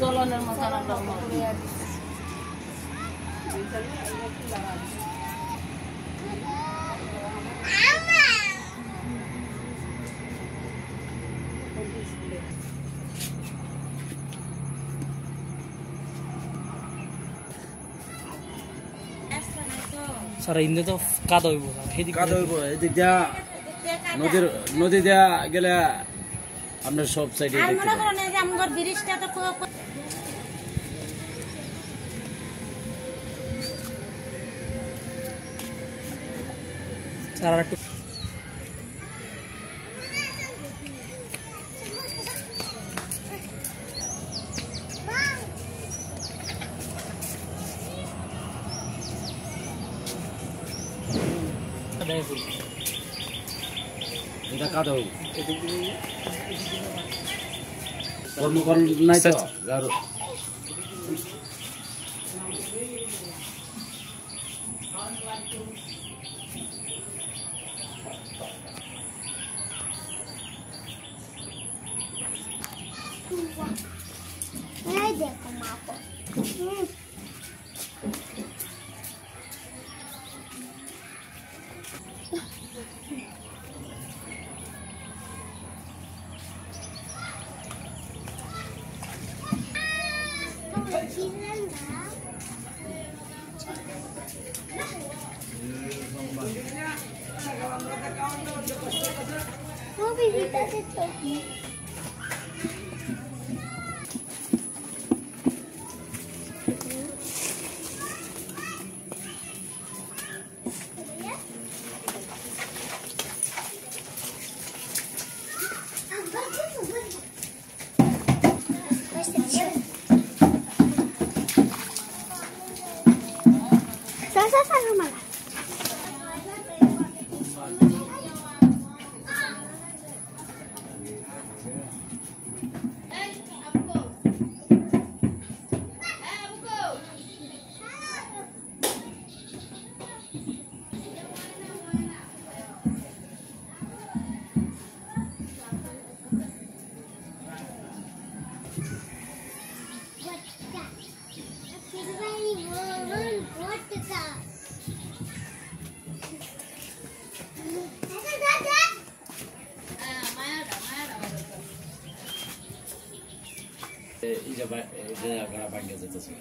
চলনের মতো স্যার ইন্দে তো কাদা হইব কাদা হইব এদিক দিয়া নদী দিয়া গেলে আপনার সব সাইডে স্যার একটু এটা কাদা হইব কর্মকরণ নাই তো देखो माँ को वो भी गीता से छोटी ভাঙ্গে যেতেছে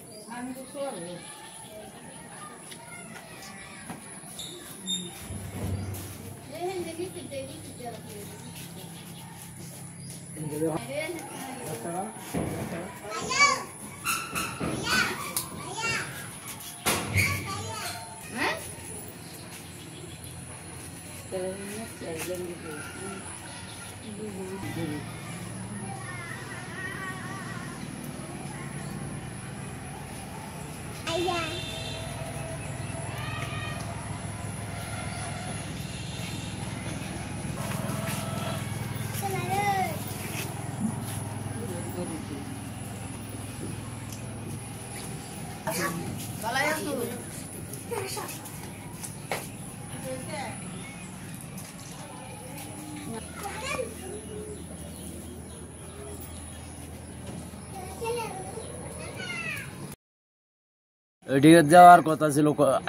এদিকে যাওয়ার কথা ছিল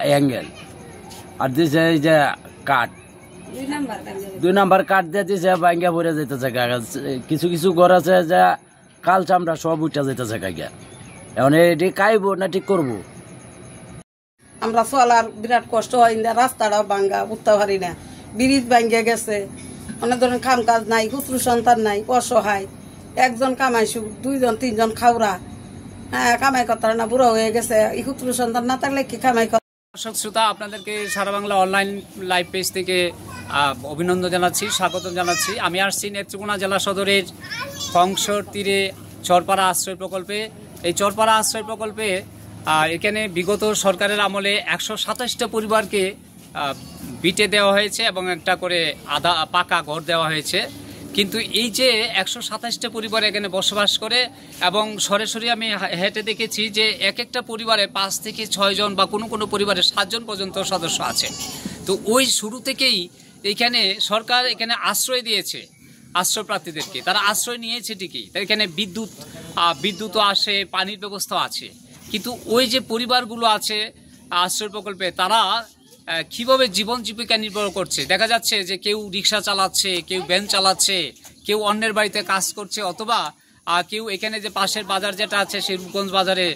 অ্যাঙ্গেল আর দিছে এই যে কাঠ 2 নাম্বার কাঠ দিয়ে দিছে ভাঙ্গা পড়ে যেতেছে কিছু কিছু ঘর আছে যে কাল চামড়া সব উঠা যেতেছে কাইগা এখন এটি কাইব না ঠিক করবো আমরা চলার বিরাট কষ্ট হয় রাস্তাটাও ভাঙ্গা উঠতে পারি না ব্রিজ ভাঙ্গে গেছে অনেক ধরনের কাম কাজ নাই পুত্র সন্তান নাই অসহায় একজন কামাইছু 2 জন 3 জন খাওরা হ্যাঁ কামাই করতে না বুড়ো হয়ে গেছে পুত্র সন্তান না থাকলে কি কামাই করে। দর্শক শ্রোতা আপনাদেরকে সারা বাংলা অনলাইন লাইভ পেজ থেকে অভিনন্দন জানাচ্ছি, স্বাগত জানাচ্ছি। আমি আসছি নেত্রকোনা জেলা সদরের কংসর তীরে চরপাড়া আশ্রয় প্রকল্পে। এই চরপাড়া আশ্রয় প্রকল্পে এখানে বিগত সরকারের আমলে 127টা পরিবারকে বিটে দেওয়া হয়েছে এবং একটা করে পাকা ঘর দেওয়া হয়েছে। কিন্তু এই যে 127টা পরিবার এখানে বসবাস করে এবং সরাসরি আমি হেঁটে দেখেছি যে এক একটা পরিবারে 5 থেকে 6 জন বা কোনো কোনো পরিবারে 7 জন পর্যন্ত সদস্য আছে। তো ওই শুরু থেকেই এখানে সরকার এখানে আশ্রয় দিয়েছে। আশ্রয়প্রার্থীদেরকে। তারা আশ্রয় নিয়েছে ঠিকই, তাই এখানে বিদ্যুৎও আসে, পানির ব্যবস্থা আছে, কিন্তু ওই যে পরিবারগুলো আছে আশ্রয় প্রকল্পে, তারা কিভাবে জীবন জীবিকা নির্ভর করছে। দেখা যাচ্ছে যে কেউ রিক্সা চালাচ্ছে, কেউ ভ্যান চালাচ্ছে, কেউ অন্যের বাড়িতে কাজ করছে, অথবা কেউ এখানে যে পাশের বাজার যেটা আছে সেই রূপগঞ্জ বাজারে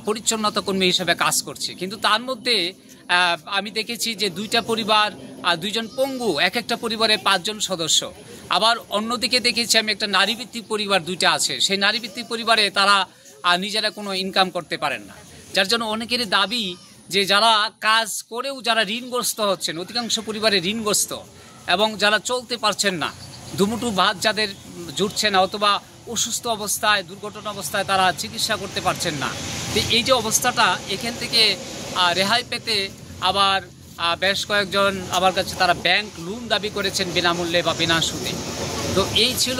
পরিচ্ছন্নতা কর্মী হিসেবে কাজ করছে। কিন্তু তার মধ্যে আমি দেখেছি যে 2টা পরিবার, 2জন পঙ্গু, একটা পরিবারে 5 জন সদস্য। আবার অন্যদিকে দেখেছি আমি একটা নারীভিত্তিক পরিবার 2টা আছে, সেই নারীভিত্তিক পরিবারে তারা নিজেরা কোনো ইনকাম করতে পারেন না, যার জন্য অনেকেরই দাবি যে যারা কাজ করেও যারা ঋণগ্রস্ত হচ্ছেন, অধিকাংশ পরিবারে ঋণগ্রস্ত, এবং যারা চলতে পারছেন না, দুমুঠো ভাত যাদের জুটছে না, অথবা অসুস্থ অবস্থায়, দুর্ঘটনা অবস্থায় তারা চিকিৎসা করতে পারছেন না। তো এই যে অবস্থাটা, এখান থেকে রেহাই পেতে আবার বেশ কয়েকজন আমার কাছে তারা ব্যাংক লোন দাবি করেছেন বিনামূল্যে বা বিনা সুদে। তো এই ছিল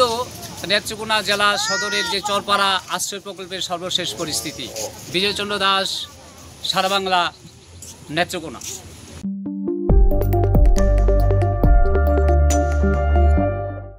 নেত্রকোনা জেলা সদরের যে চরপাড়া আশ্রয় প্রকল্পের সর্বশেষ পরিস্থিতি। বিজয়চন্দ্র দাস, সারা বাংলা, নেত্রকোনা।